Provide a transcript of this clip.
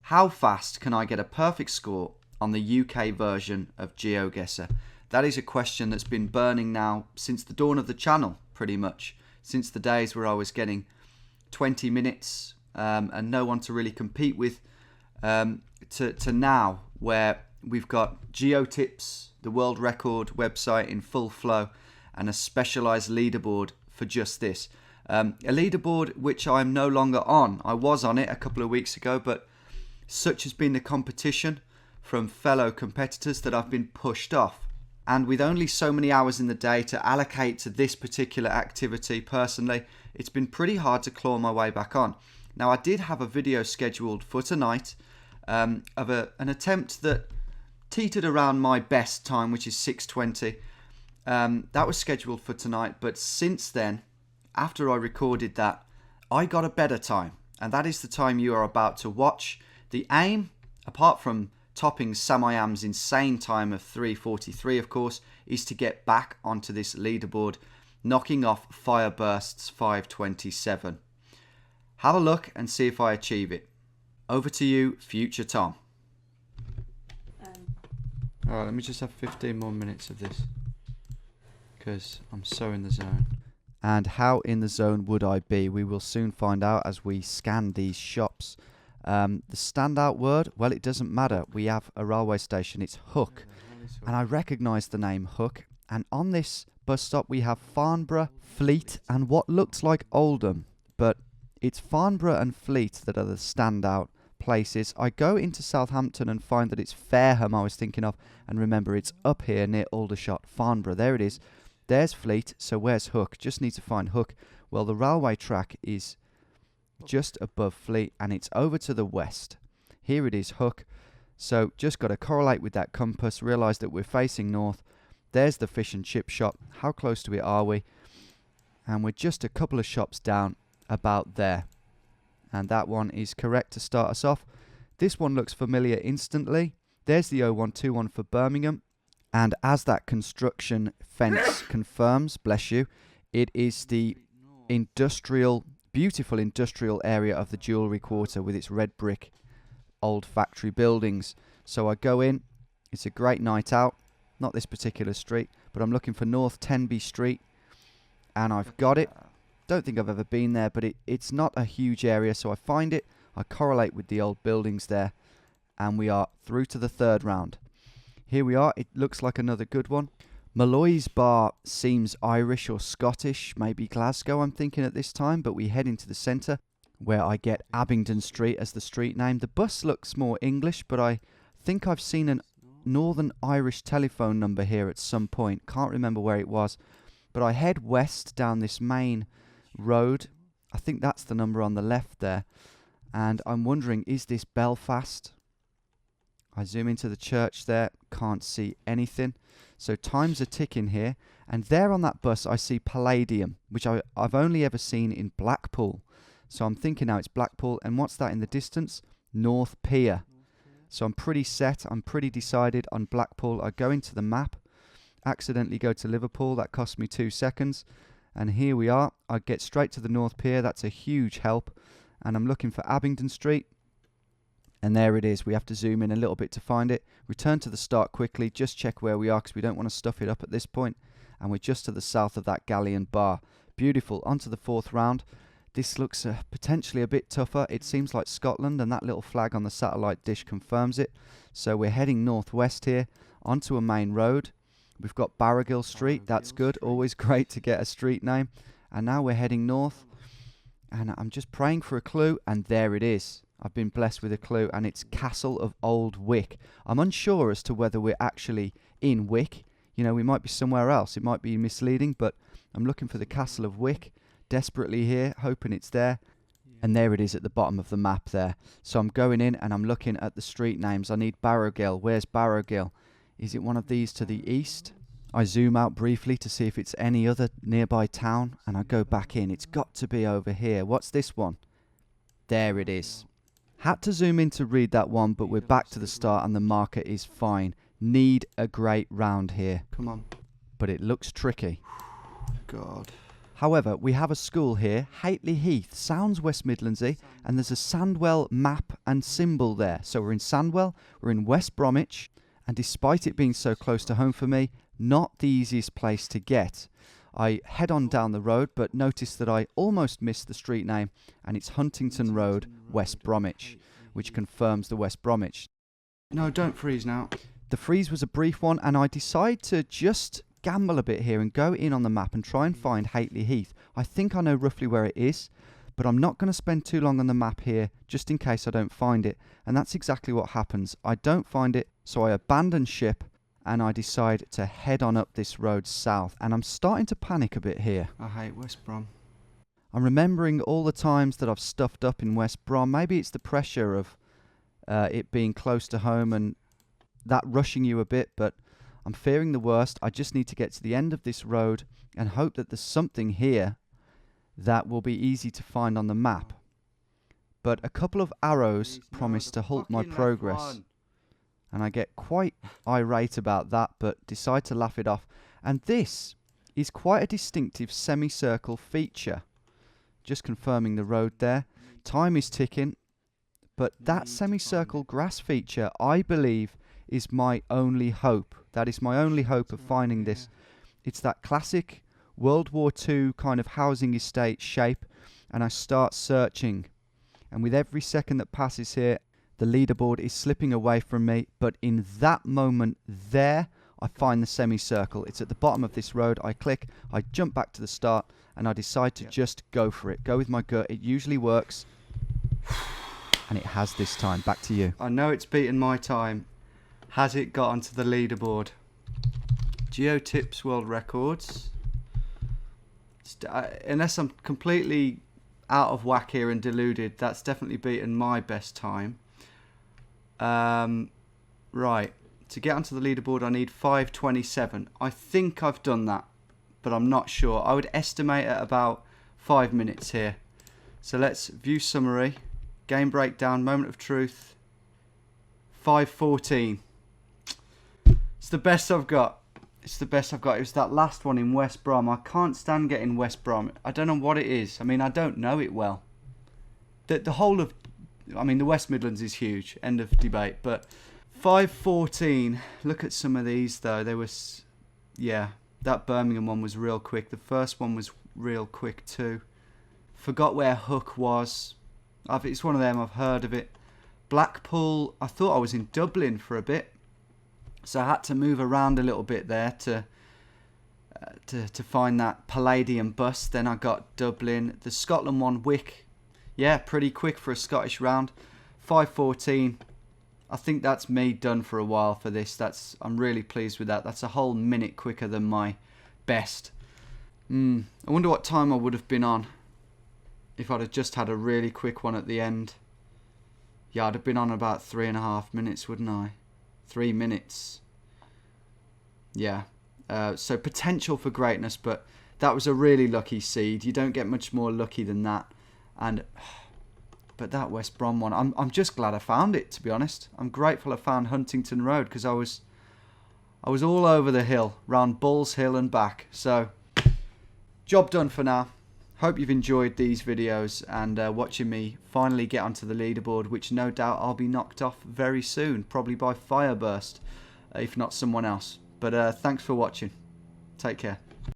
How fast can I get a perfect score on the UK version of GeoGuessr? That is a question that's been burning now since the dawn of the channel, pretty much. Since the days where I was getting 20 minutes and no one to really compete with, to now where we've got GeoTips, the world record website in full flow, and a specialized leaderboard for just this. A leaderboard which I'm no longer on. I was on it a couple of weeks ago, but such has been the competition from fellow competitors that I've been pushed off. And with only so many hours in the day to allocate to this particular activity personally, it's been pretty hard to claw my way back on. Now, I did have a video scheduled for tonight of an attempt that teetered around my best time, which is 6:20. That was scheduled for tonight, but since then, after I recorded that, I got a better time, and that is the time you are about to watch. The aim, apart from topping Samayam's insane time of 3:43, of course, is to get back onto this leaderboard, knocking off Fireburst's 5:27. Have a look and see if I achieve it. Over to you, future Tom. Alright, let me just have 15 more minutes of this, because I'm so in the zone. And how in the zone would I be? We will soon find out as we scan these shops. The standout word, well, it doesn't matter. We have a railway station. It's Hook. And I recognise the name Hook. And on this bus stop, we have Farnborough, Fleet, and what looks like Oldham. But it's Farnborough and Fleet that are the standout places. I go into Southampton and find that it's Fareham I was thinking of. And remember, it's up here near Aldershot, Farnborough. There it is. There's Fleet. So where's Hook? Just need to find Hook. Well, the railway track is just above Fleet, and it's over to the west. Here it is, Hook. So just got to correlate with that compass, realise that we're facing north. There's the fish and chip shop. How close to it are we? And we're just a couple of shops down, about there. And that one is correct to start us off. This one looks familiar instantly. There's the 0121 for Birmingham. And as that construction fence confirms, bless you, it is the beautiful industrial area of the Jewellery Quarter with its red brick old factory buildings. So I go in, it's a great night out, not this particular street, but I'm looking for North Tenby Street, and I've got it. Don't think I've ever been there, but it's not a huge area, so I find it, I correlate with the old buildings there, and we are through to the third round. Here we are, it looks like another good one. Malloy's Bar seems Irish or Scottish, maybe Glasgow I'm thinking at this time, but we head into the centre where I get Abingdon Street as the street name. The bus looks more English, but I think I've seen a Northern Irish telephone number here at some point. Can't remember where it was, but I head west down this main road. I think that's the number on the left there, and I'm wondering, is this Belfast? I zoom into the church there, can't see anything. So times are ticking here. And there on that bus I see Palladium, which I've only ever seen in Blackpool. So I'm thinking now it's Blackpool. And what's that in the distance? North Pier. So I'm pretty set, I'm pretty decided on Blackpool. I go into the map, accidentally go to Liverpool. That cost me 2 seconds. And here we are. I get straight to the North Pier. That's a huge help. And I'm looking for Abingdon Street. And there it is. We have to zoom in a little bit to find it. Return to the start quickly. Just check where we are because we don't want to stuff it up at this point. And we're just to the south of that Galleon Bar. Beautiful. On to the fourth round. This looks potentially a bit tougher. It seems like Scotland, and that little flag on the satellite dish confirms it. So we're heading northwest here onto a main road. We've got Barragill Street. That's good. Always great to get a street name. And now we're heading north. And I'm just praying for a clue. And there it is. I've been blessed with a clue, and it's Castle of Old Wick. I'm unsure as to whether we're actually in Wick. You know, we might be somewhere else. It might be misleading, but I'm looking for the Castle of Wick desperately here, hoping it's there. And there it is at the bottom of the map there. So I'm going in and I'm looking at the street names. I need Barrogill. Where's Barrogill? Is it one of these to the east? I zoom out briefly to see if it's any other nearby town, and I go back in. It's got to be over here. What's this one? There it is. Had to zoom in to read that one, but we're back to the start and the marker is fine. Need a great round here. Come on. But it looks tricky. God. However, we have a school here, Hateley Heath, sounds West Midlandsy, and there's a Sandwell map and symbol there. So we're in Sandwell, we're in West Bromwich, and despite it being so close to home for me, not the easiest place to get. I head on down the road, but notice that I almost missed the street name, and it's Huntington Road, West Bromwich, which confirms the West Bromwich. No, don't freeze now. The freeze was a brief one, and I decide to just gamble a bit here and go in on the map and try and find Hateley Heath. I think I know roughly where it is, but I'm not going to spend too long on the map here just in case I don't find it, and that's exactly what happens. I don't find it, so I abandon ship and I decide to head on up this road south, and I'm starting to panic a bit here. I hate West Brom. I'm remembering all the times that I've stuffed up in West Brom. Maybe it's the pressure of it being close to home and that rushing you a bit, but I'm fearing the worst. I just need to get to the end of this road and hope that there's something here that will be easy to find on the map. But a couple of arrows promise to halt my progress, and I get quite irate about that, but decide to laugh it off. And this is quite a distinctive semicircle feature. Just confirming the road there. Time is ticking, but that semicircle grass feature, I believe, is my only hope. That is my only hope of finding this. It's that classic World War II kind of housing estate shape, and I start searching. And with every second that passes here, the leaderboard is slipping away from me, but in that moment there, I find the semicircle. It's at the bottom of this road. I click, I jump back to the start, and I decide to just go for it. Go with my gut. It usually works, and it has this time. Back to you. I know it's beaten my time. Has it got onto the leaderboard? GeoTips World Records. Unless I'm completely out of whack here and deluded, that's definitely beaten my best time. Right. To get onto the leaderboard, I need 5:27. I think I've done that, but I'm not sure. I would estimate at about 5 minutes here. So let's view summary, game breakdown, moment of truth. 5:14. It's the best I've got. It's the best I've got. It was that last one in West Brom. I can't stand getting West Brom. I don't know what it is. I mean, I don't know it well. The whole of, I mean, the West Midlands is huge. End of debate. But 5:14. Look at some of these though. There was, yeah, that Birmingham one was real quick. The first one was real quick too. Forgot where Hook was. It's one of them. I've heard of it. Blackpool. I thought I was in Dublin for a bit, so I had to move around a little bit there to find that Palladium bus. Then I got Dublin. The Scotland one, Wick. Yeah, pretty quick for a Scottish round. 5:14. I think that's me done for a while for this. I'm really pleased with that. That's a whole minute quicker than my best. I wonder what time I would have been on if I'd have just had a really quick one at the end. Yeah, I'd have been on about 3.5 minutes, wouldn't I? 3 minutes. Yeah. So potential for greatness, but that was a really lucky seed. You don't get much more lucky than that. But that West Brom one, I'm just glad I found it, to be honest. I'm grateful I found Huntington Road, because I was all over the hill, round Bulls Hill and back. So, job done for now. Hope you've enjoyed these videos and watching me finally get onto the leaderboard, which no doubt I'll be knocked off very soon, probably by Fireburst, if not someone else. But thanks for watching. Take care.